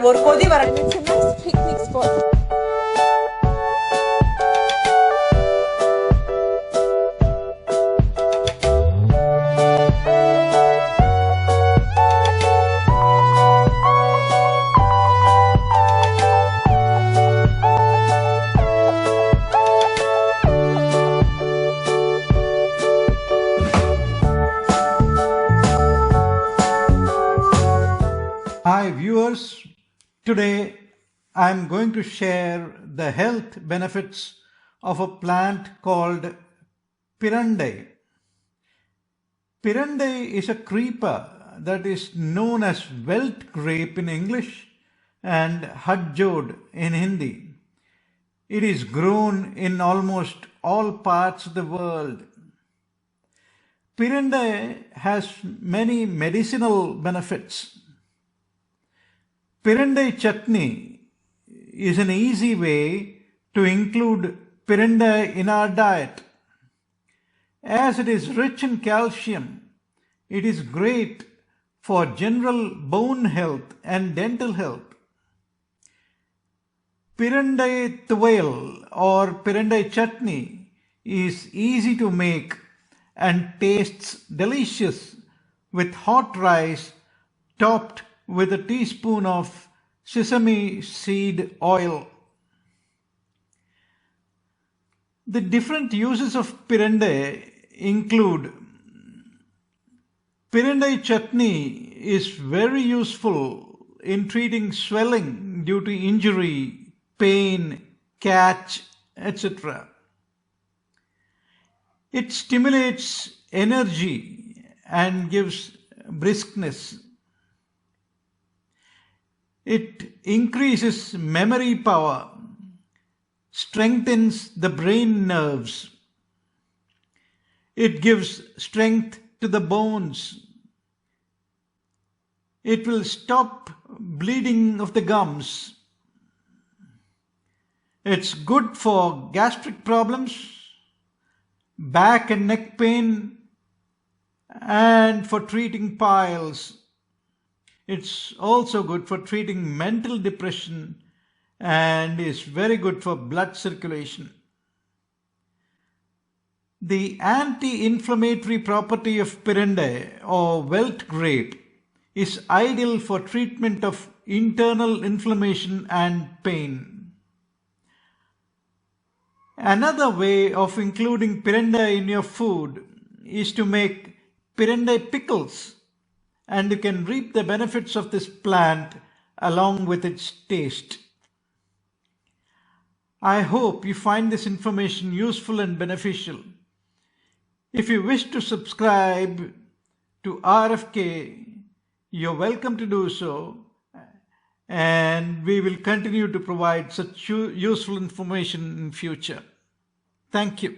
ஒரு கொதி வரணும். It's a nice picnic spot. Hi viewers, today I am going to share the health benefits of a plant called Pirandai. Pirandai is a creeper that is known as welt grape in English and hadjod in Hindi. It is grown in almost all parts of the world. Pirandai has many medicinal benefits. Pirandai chutney is an easy way to include pirandai in our diet. As it is rich in calcium, it is great for general bone health and dental health. Pirandai tuvail or pirandai chutney is easy to make and tastes delicious with hot rice topped with a teaspoon of sesame seed oil. The different uses of pirandai include pirandai chutney is very useful in treating swelling due to injury, pain, catch, etc. It stimulates energy and gives briskness. It increases memory power, strengthens the brain nerves. It gives strength to the bones. It will stop bleeding of the gums. It's good for gastric problems, back and neck pain, and for treating piles. It's also good for treating mental depression and is very good for blood circulation. The anti-inflammatory property of pirandai or welt grape is ideal for treatment of internal inflammation and pain. Another way of including pirandai in your food is to make pirandai pickles, and you can reap the benefits of this plant along with its taste. I hope you find this information useful and beneficial. If you wish to subscribe to RFK, you're welcome to do so, and we will continue to provide such useful information in future. Thank you.